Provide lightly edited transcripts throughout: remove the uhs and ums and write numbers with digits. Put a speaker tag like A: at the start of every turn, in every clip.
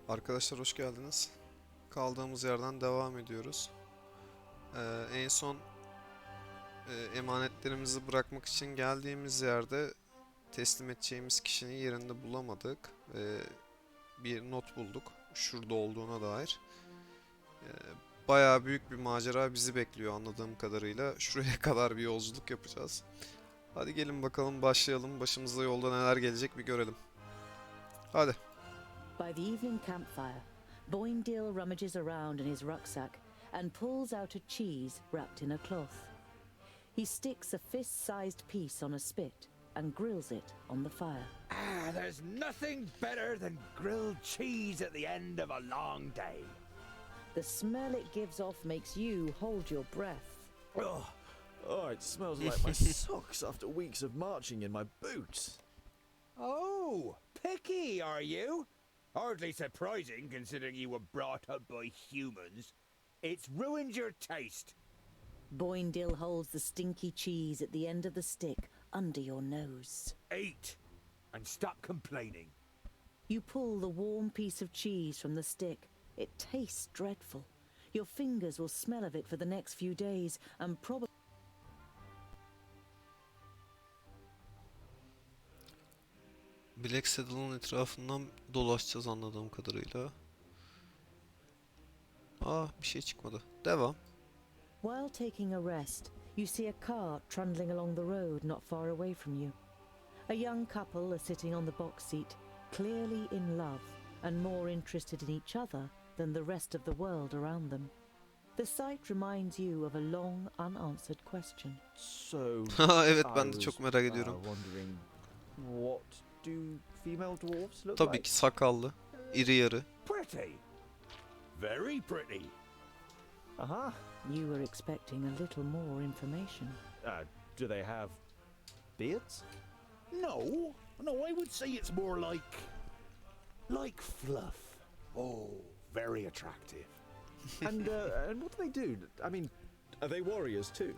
A: Arkadaşlar hoş geldiniz. Kaldığımız yerden devam ediyoruz. En son emanetlerimizi bırakmak için geldiğimiz yerde teslim edeceğimiz kişinin yerinde bulamadık. Bir not bulduk. Şurada olduğuna dair. Ee, Bayağı büyük bir macera bizi bekliyor anladığım kadarıyla. Şuraya kadar bir yolculuk yapacağız. Hadi gelin bakalım başlayalım. Başımıza yolda neler gelecek bir görelim. Hadi.
B: By the evening campfire, Boindale rummages around in his rucksack and pulls out a cheese wrapped in a cloth. He sticks a fist-sized piece on a spit and grills it on the fire.
C: There's nothing better than grilled cheese at the end of a long day.
B: The smell it gives off makes you hold your breath.
D: Oh, it smells like my socks after weeks of marching in my boots.
C: Oh, picky, are you? Hardly surprising considering you were brought up by humans. It's ruined your taste.
B: Boindale holds the stinky cheese at the end of the stick under your nose.
C: Eat and stop complaining.
B: You pull the warm piece of cheese from the stick. It tastes dreadful. Your fingers will smell of it for the next few days and probably...
A: Black Saddle'ın etrafından dolaşacağız anladığım kadarıyla. Bir şey çıkmadı. Devam.
B: While taking a rest, you see a cart trundling along the road not far away from you. A young couple are sitting on the box seat, clearly in love and more interested in each other than the rest of the world around them. The sight reminds you of a long unanswered question.
D: So,
A: Evet ben
D: I
A: de
D: was,
A: çok merak ediyorum.
D: wondering, what do female dwarves look
A: Tabii
D: like?
A: ki sakallı, iri yarı.
C: Pretty. Very pretty.
D: Uh-huh.
B: You were expecting a little more information.
D: Do they have beards?
C: No, I would say it's more like fluff. Oh, very attractive.
D: And what do they do? I mean, are they warriors too?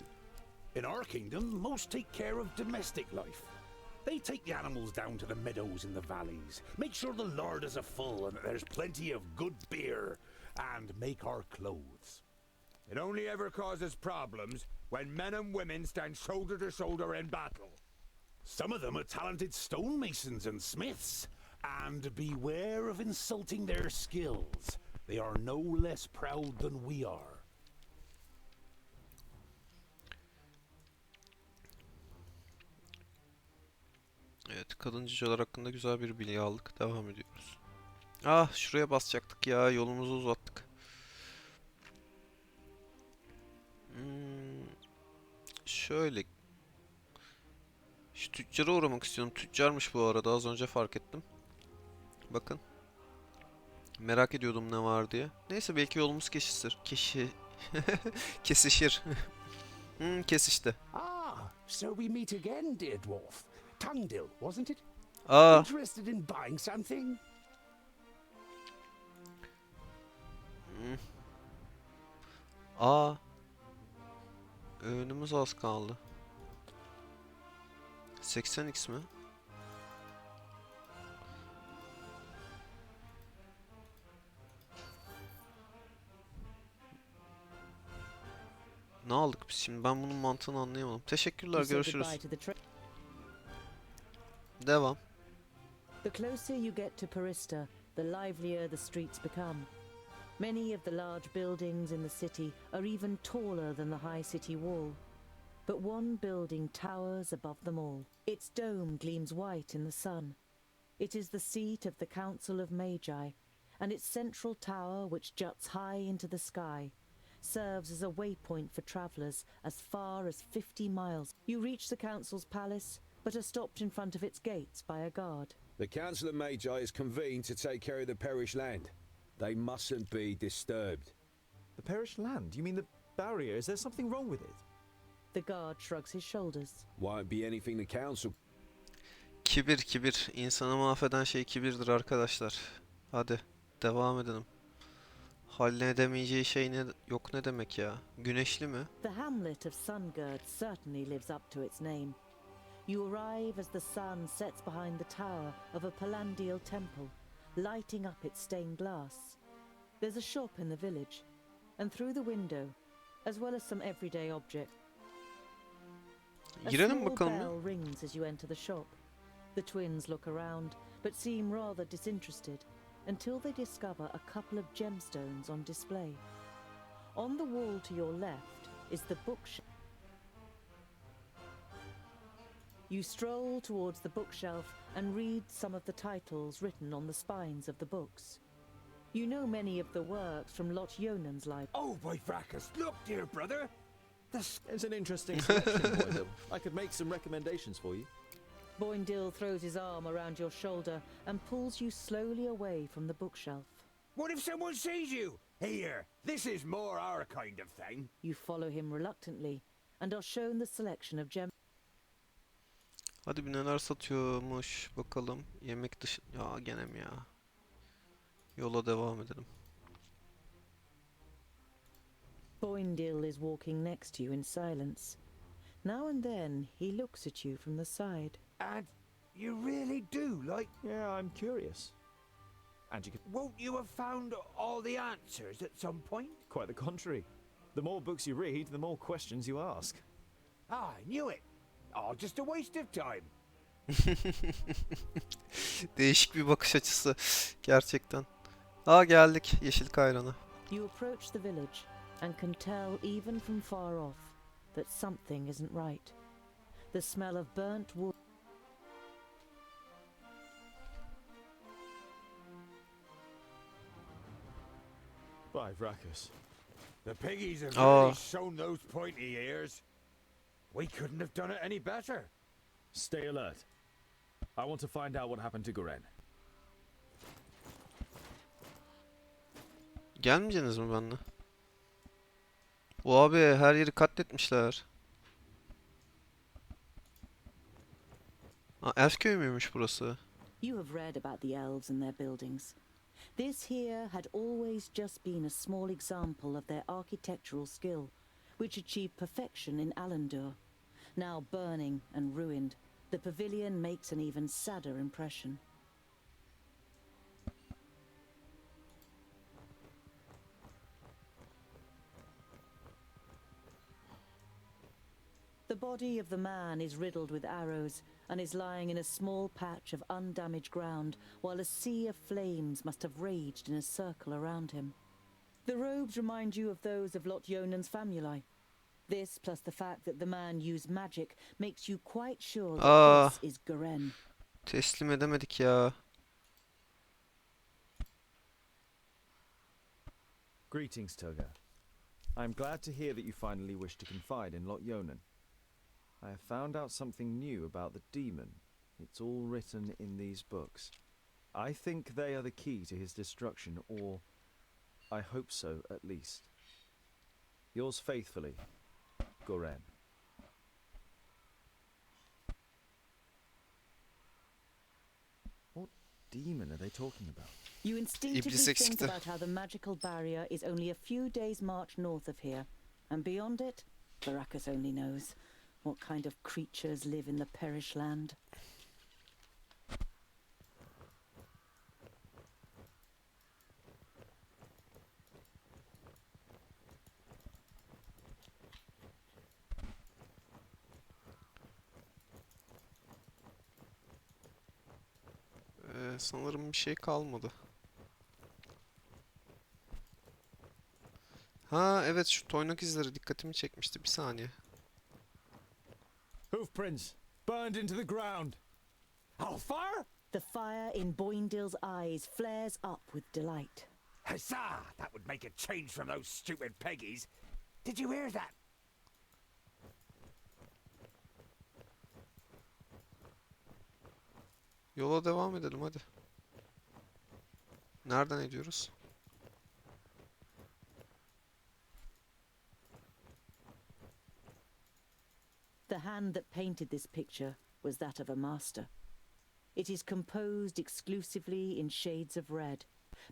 C: In our kingdom, most take care of domestic life. They take the animals down to the meadows in the valleys, make sure the larders are full and that there's plenty of good beer, and make our clothes. It only ever causes problems when men and women stand shoulder to shoulder in battle. Some of them are talented stonemasons and smiths, and beware of insulting their skills. They are no less proud than we are.
A: Evet, kadın cüceler hakkında güzel bir bilgi aldık. Devam ediyoruz. Şuraya basacaktık ya. Yolumuzu uzattık. Şöyle. Şu tüccara uğramak istiyorum. Tüccarmış bu arada. Az önce fark ettim. Bakın. Merak ediyordum ne var diye. Neyse belki yolumuz kesişir. Kesişir. Kesişti.
E: So we meet again, dear dwarf. Tungdil, wasn't it?
A: Aa,
E: Interested in buying something?
A: aa. Önümüz az kaldı. 80x mi? Ne aldık biz şimdi? Ben bunun mantığını anlayamadım. Teşekkürler,
B: You say
A: görüşürüz.
B: goodbye to the
A: Devam.
B: The closer you get to Parista, the livelier the streets become. Many of the large buildings in the city are even taller than the high city wall. But one building towers above them all. Its dome gleams white in the sun. It is the seat of the Council of Magi, and its central tower, which juts high into the sky, serves as a waypoint for travellers as far as 50 miles. You reach the Council's palace, but are stopped in front of its gates by a guard.
F: The Council of Magi is convened to take care of the parish land. They mustn't be disturbed.
D: The parish land? You mean the barrier? Is there something wrong with it?
B: The guard shrugs his shoulders.
F: Won't be anything the council.
A: Kibir kibir. İnsanı mahveden şey kibirdir arkadaşlar. Hadi devam edelim. Halledemeyeceği şey yok ne demek ya? Güneşli mi?
B: The hamlet of Sungird certainly lives up to its name. You arrive as the sun sets behind the tower of a Palandial temple, lighting up its stained glass. There's a shop in the village, and through the window, as well as some everyday objects, a
A: Girelim
B: small
A: bakalım
B: bell
A: ya.
B: rings as you enter the shop. The twins look around, but seem rather disinterested, until they discover a couple of gemstones on display. On the wall to your left is the bookshelf. You stroll towards the bookshelf and read some of the titles written on the spines of the books. You know many of the works from Lot Yonan's life.
C: Oh, by Vracus, look, dear brother!
D: It's an interesting selection, Boydell. I could make some recommendations for you.
B: Boindil throws his arm around your shoulder and pulls you slowly away from the bookshelf.
C: What if someone sees you? Here, this is more our kind of thing.
B: You follow him reluctantly and are shown the selection of gems.
A: Hadi bir neler satıyormuş bakalım. Yemek dışı... Ya gene mi ya? Yola devam edelim.
B: Boindil is walking next to you in silence. Now and then he looks at you from the side.
C: And you really do like...
D: Yeah, I'm curious. And you could...
C: Won't you have found all the answers at some point?
D: Quite the contrary. The more books you read, the more questions you ask.
C: Ah, I knew it. Oh, just a waste of time.
A: Değişik bir bakış açısı gerçekten. Aa, geldik yeşil kayrana.
B: You approach the village and can tell even from far off that something isn't right. The smell of burnt wood
D: By Vracus.
C: The piggies have
A: Oh.
C: really shown those pointy ears. We couldn't have done it any better.
G: Stay alert. I want to find out what happened to Goren.
A: Gelmeyeceksiniz mi benimle? O abi her yeri katletmişler. Aa, Elf köyü müymüş burası?
B: You have read about the elves and their buildings. This here had always just been a small example of their architectural skill, which achieved perfection in Alandur. Now burning and ruined, the pavilion makes an even sadder impression. The body of the man is riddled with arrows and is lying in a small patch of undamaged ground, while a sea of flames must have raged in a circle around him. The robes remind you of those of Lot Yonan's famuli. This, plus the fact that the man used magic, makes you quite sure that this is Goren.
A: Teslim edemedik ya.
D: Greetings, Toga. I'm glad to hear that you finally wish to confide in Lot Yonan. I have found out something new about the demon. It's all written in these books. I think they are the key to his destruction, or I hope so, at least. Yours faithfully, Goren. What demon are they talking about?
B: You instinctively
A: İblis
B: think
A: eksikti.
B: about how the magical barrier is only a few days' march north of here, and beyond it, Baracus only knows what kind of creatures live in the Perish Land.
A: Sanırım bir şey kalmadı. Ha evet, şu toynak izleri dikkatimi çekmişti. Bir saniye.
G: Hoofprints burned into the ground.
C: Hellfire?
B: The fire in Boindil's eyes flares up with delight.
C: Huzzah! That would make a change from those stupid peggies. Did you hear that?
A: Yola devam edelim hadi. Nereden ediyoruz?
B: The hand that painted this picture was that of a master. It is composed exclusively in shades of red,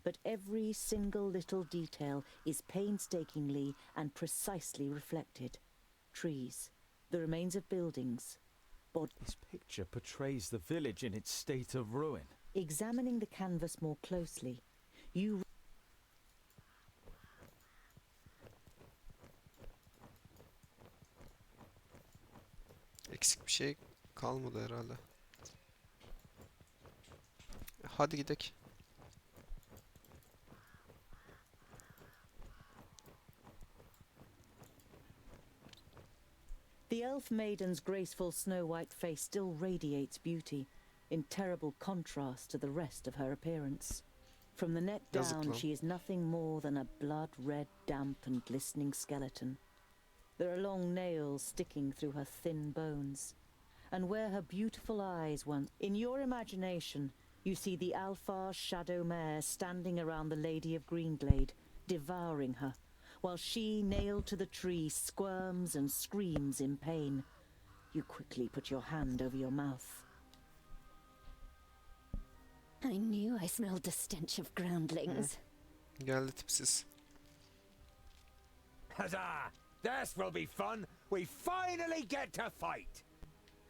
B: but every single little detail is painstakingly and precisely reflected. Trees, the remains of buildings,
D: This picture portrays the village in its state of ruin.
B: Examining the canvas more closely, you
A: Eksik bir şey kalmadı herhalde. Hadi gidelim.
B: The elf maiden's graceful snow-white face still radiates beauty, in terrible contrast to the rest of her appearance. From the neck down,
A: Yazık lan.
B: she is nothing more than a blood-red, damp and glistening skeleton. There are long nails sticking through her thin bones, and where her beautiful eyes once... In your imagination, you see the Alfar's shadow mare standing around the Lady of Greenglade, devouring her, while she, nailed to the tree, squirms and screams in pain. You quickly put your hand over your mouth.
H: I knew I smelled the stench of groundlings.
A: Geldi tipsiz.
C: Huzzah! This will be fun. We finally get to fight.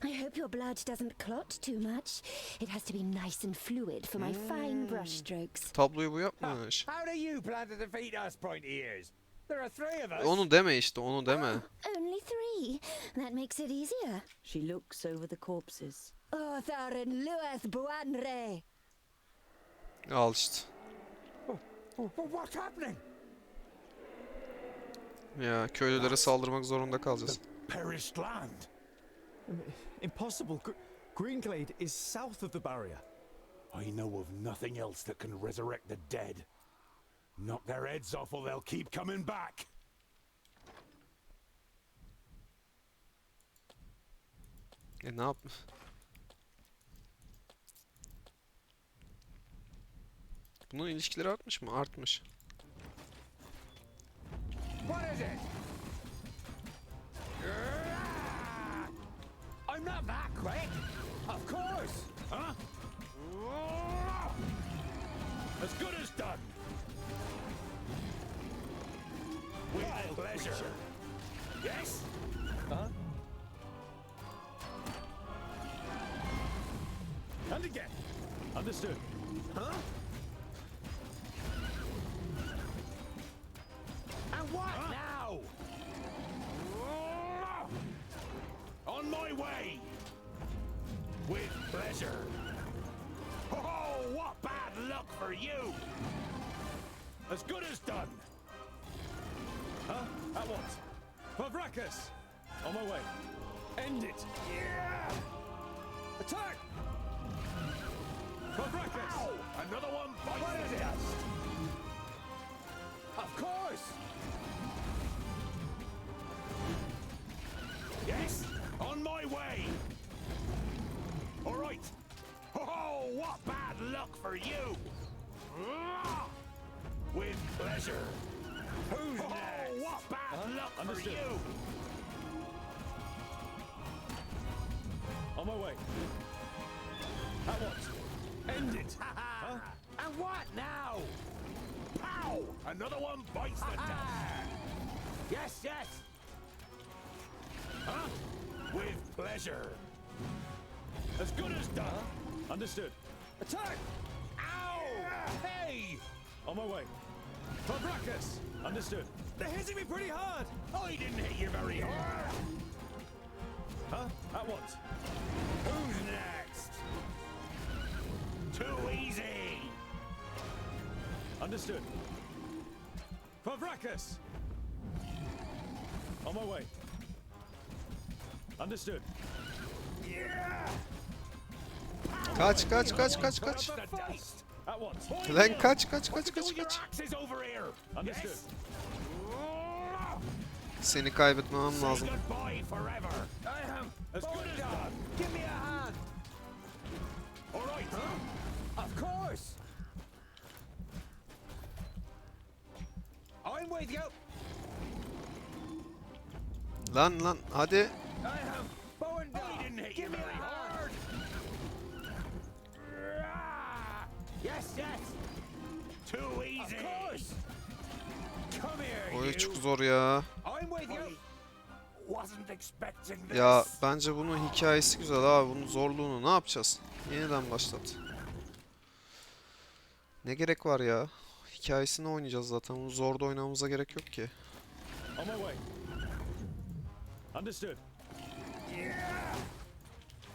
H: I hope your blood doesn't clot too much. It has to be nice and fluid for my fine brushstrokes.
A: Tabloyu bu yapmış.
C: How do you plan to defeat us, pointy ears? There are three of us.
A: Onu deme işte, onu deme.
H: Only 3. That makes it easier.
B: She looks over the corpses.
H: Arthur and Lueth Buanre.
A: Al işte.
C: What's happening?
A: Ya köylülere saldırmak zorunda kalacağız.
C: Perished land.
G: Impossible. Greenglade is south of the barrier.
C: I know of nothing else that can resurrect the dead. Knock their heads off or they'll keep coming back.
A: Ne yap? Bunun ilişkileri artmış mı? Artmış.
C: What is it? I'm not that quick. Of course. Huh? As good as done. With pleasure. Yes?
G: Huh? And again. Understood. Huh?
C: And what now? On my way. With pleasure. Oh, what bad luck for you. As good as done.
G: Huh? At once. Pavrakas! On my way. End it.
C: Yeah!
G: Attack! Pavrakas!
C: Ow! Another one bites the dust. Of course. Yes, on my way. All right. Oh, what bad luck for you. With pleasure. Who's next? Oh, what bad luck
G: Understood.
C: for you.
G: On my way. At once. End it.
C: Huh? And what now? Pow! Another one bites the dust. Yes, yes. Huh? With pleasure. As good as done.
G: Understood. Attack!
C: Ow! Hey!
G: On my way. Pavrakas! Understood. They're hitting me pretty hard!
C: I didn't hit you very hard.
G: Huh? At once.
C: Who's next? Too easy.
G: Understood. Pavrakas! On my way. Understood.
C: Yeah!
A: Kaç kaç kaç kaç kaç.
C: The dust.
G: At once.
A: Lan kaç kaç
C: What
A: kaç
C: you do
A: kaç
C: with your
A: kaç.
C: axes over here?
G: Understood.
C: Yes?
A: Seni kaybetmemem
C: Say
A: lazım.
C: goodbye forever. I am as good as done. Give me a hand. All right. Huh? Of course. I'm with you.
A: Lan hadi.
C: I am bowing down. I didn't hit you very hard. Yes, yes. Too easy. Of course. Come here,
A: Oy
C: you.
A: çok zor ya.
C: I'm with you. Wasn't expecting this.
A: Ya bence bunun hikayesi güzel abi. Bunun zorluğunu ne yapacağız? Yeniden başlat. Ne gerek var ya? Hikayesini oynayacağız zaten. Bunu zorda oynamamıza gerek yok ki.
G: On my way. Understood.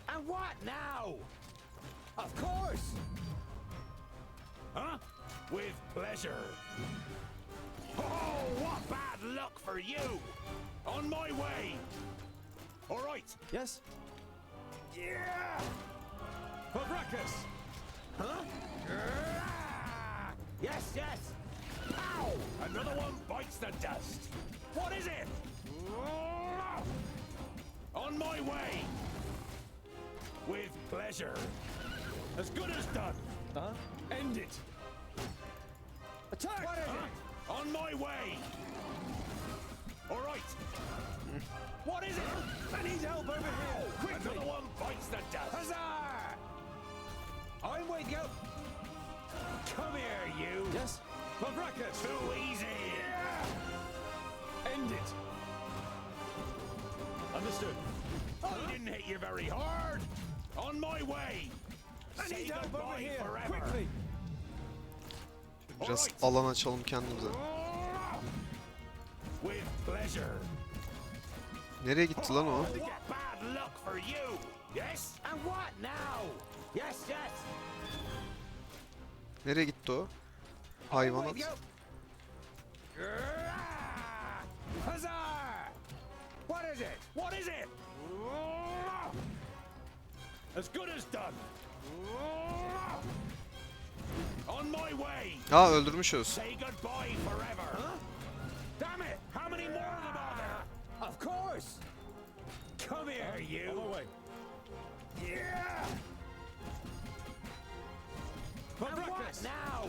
C: And what now? Of course! Huh? With pleasure. Oh, what bad luck for you! On my way! Alright!
D: Yes?
C: Yeah!
G: Pavrakas!
C: Huh? Yes, yes! Ow! Another one bites the dust! What is it? On my way! With pleasure. As good as done. End it.
G: Attack!
C: What is it? On my way. All right. What is it?
G: I need help over here! Quickly!
C: Another one bites the dust.
G: Huzzah! I'm with you!
C: Come here, you.
G: Yes? Pavrakas!
C: Too easy.
G: End it! Understood.
C: I didn't hit you very hard. On my way.
G: I
C: Say
G: need help over
C: goodbye
G: here!
C: forever.
G: Quickly!
A: Biraz
C: Alright.
A: alan açalım kendimize.
C: With pleasure.
A: Nereye gitti lan o?
C: What bad luck for you. Yes? And what now? Yes, yes.
A: Nereye gitti o? Hayvanat.
C: Huzzah! What is it? What is it? As good as done. On my way.
A: Aa öldürmüşüz.
C: Say goodbye forever. Huh? Damn it! How many more of them are there? Of course. Come here, you.
G: On my way.
C: Yeah. And what
G: Pavrakas!
C: now?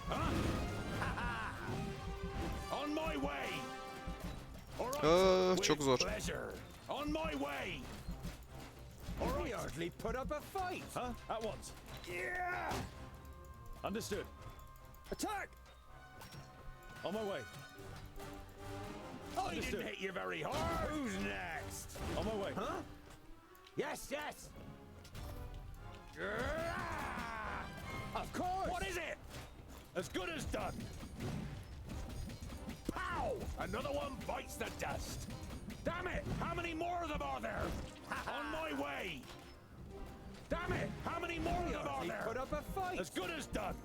C: Huh? On my way. All right.
A: Çok
C: With
A: zor.
C: pleasure. On my way. All
G: We
C: right.
G: hardly put up a fight! Huh? At once.
C: Yeah.
G: Understood. Attack! On my way.
C: I
G: Understood.
C: didn't hit you very hard. Who's next?
G: On my way.
C: Huh? Yes, yes. Of course. What is it? As good as done. Pow! Another one bites the dust. Damn it! How many more of them are there? On my way. Damn it! How many more of them are
G: Hardly
C: there?
G: put up a fight!
C: As good as done.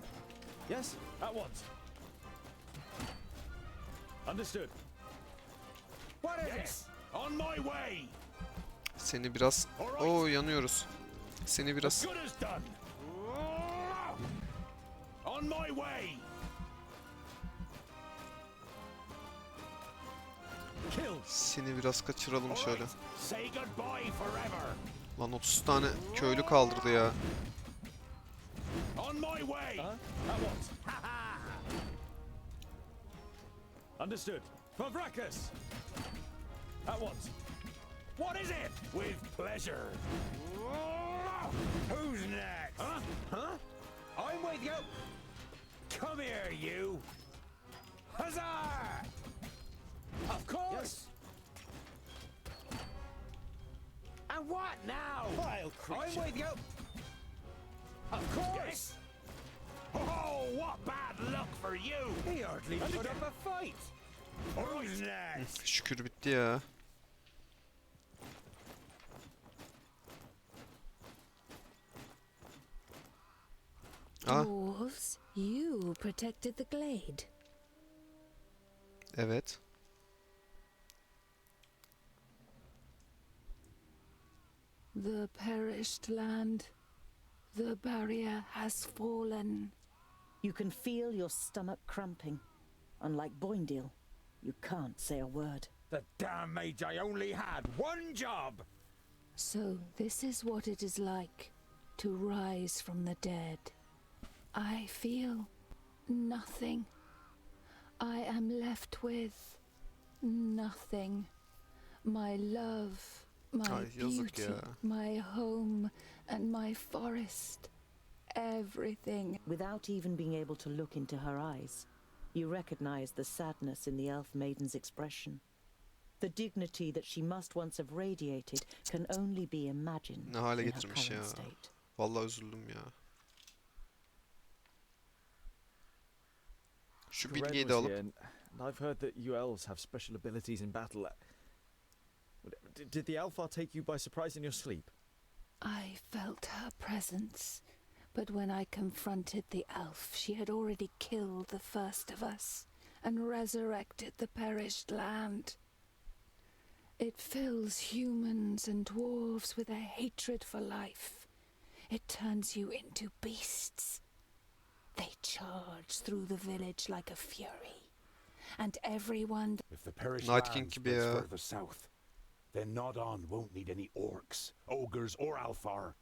G: Yes? At once. Understood.
C: What is yes. On my way.
A: Seni biraz... Oo yanıyoruz. Seni
C: As
A: biraz...
C: good as done. On my way.
G: Kill!
A: Seni biraz kaçıralım şöyle.
C: Alright. Say goodbye forever.
A: Lan 30 tane köylü kaldırdı ya.
C: On my way.
G: At once. Understood. Pavrakas! At once.
C: What is it? With pleasure. Who's next? Huh? Huh? I'm with you. Come here, you. Huzzah! Of course.
G: Yes.
C: And what now?
G: Vile creature.
C: I'm with you. Of course. Yes. Oh, what bad luck for you.
G: He hardly put up a fight!
C: Who's next?
A: Şükür bitti ya. Ah
H: Dwarves, you protected the glade.
A: evet.
I: The perished land. The barrier has fallen.
B: You can feel your stomach cramping. Unlike Boindale, you can't say a word.
C: The damn mage, I only had one job.
I: So this is what it is like to rise from the dead. I feel nothing. I am left with nothing. My love, my
A: Ay, yazık
I: beauty,
A: ya.
I: my home, and my forest. Everything.
B: Without even being able to look into her eyes, you recognize the sadness in the elf maiden's expression. The dignity that she must once have radiated can only be imagined
A: Ne hale
B: in her
A: getirmiş ya.
B: current state.
A: Vallahi üzüldüm ya. Şu
D: Garen
A: bilgiyi de
D: was
A: alıp
D: here, and I've heard that you elves have special abilities in battle. Did the Alfar take you by surprise in your sleep?
I: I felt her presence, but when I confronted the elf, she had already killed the first of us and resurrected the perished land. It fills humans and dwarves with a hatred for life. It turns you into beasts. They charge through the village like a fury, and everyone...
C: If the perished
A: Night King
C: land
A: gibi
C: spreads
A: ya.
C: further south, then Nodon won't need any orcs, ogres, or Alfar.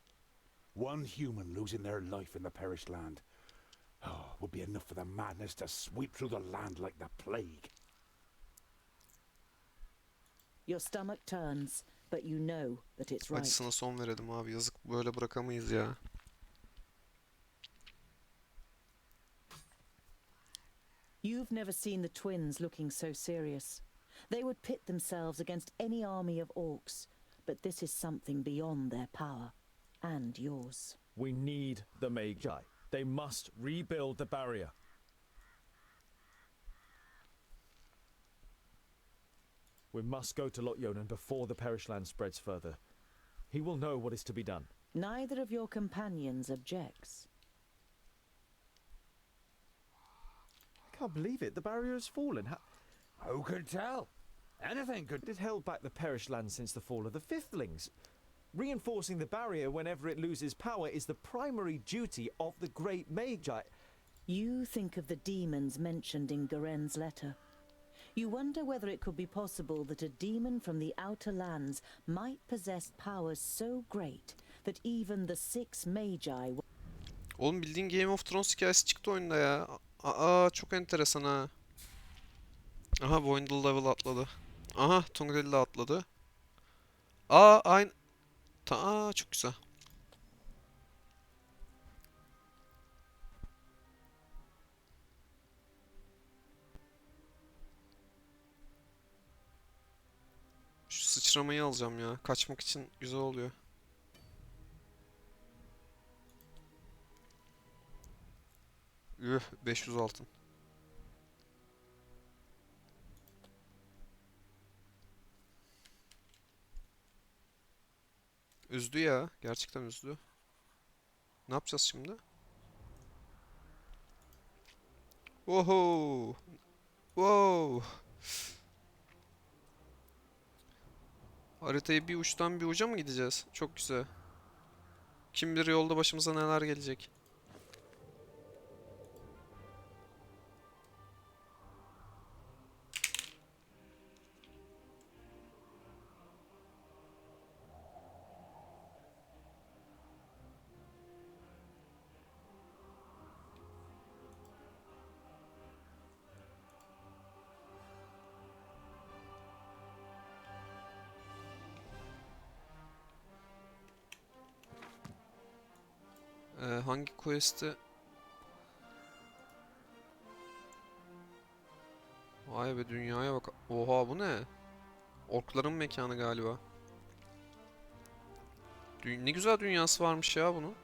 C: One human losing their life in the perished land would be enough for the madness to sweep through the land like the plague.
B: Your stomach turns, but you know that it's right.
A: acısına son verelim abi. Yazık, böyle bırakamayız ya.
B: You've never seen the twins looking so serious. They would pit themselves against any army of orcs, but this is something beyond their power, and yours.
D: We need the Magi. They must rebuild the barrier. We must go to Lotyonen before the Perish Land spreads further. He will know what is to be done.
B: Neither of your companions objects.
D: I can't believe it. The barrier has fallen.
C: Who could tell? Anything could...
D: It held back the Perish Land since the fall of the Fifthlings. Reinforcing the barrier whenever it loses power is the primary duty of the Great Magi.
B: You think of the demons mentioned in Garen's letter. You wonder whether it could be possible that a demon from the outer lands might possess powers so great that even the 6 Magi...
A: Oğlum bildiğin Game of Thrones hikayesi çıktı oyunda ya. Aa, çok enteresan ha. Aha, Voindel level atladı. Aha, Tungdil de atladı. Aa, aynı. Aa, çok güzel. Şu sıçramayı alacağım ya. Kaçmak için güzel oluyor. Üh, 500 altın. Üzdü ya. Gerçekten üzdü. Ne yapacağız şimdi? Woho! Wow! Haritayı bir uçtan bir uca mı gideceğiz? Çok güzel. Kim bilir yolda başımıza neler gelecek. Hangi quest'i? Vay be, dünyaya bak. Oha, bu ne? Orkların mekanı galiba. Ne güzel dünyası varmış ya bunun.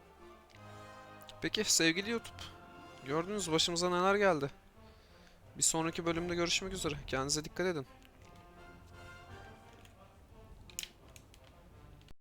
A: Peki sevgili YouTube. Gördünüz başımıza neler geldi. Bir sonraki bölümde görüşmek üzere. Kendinize dikkat edin.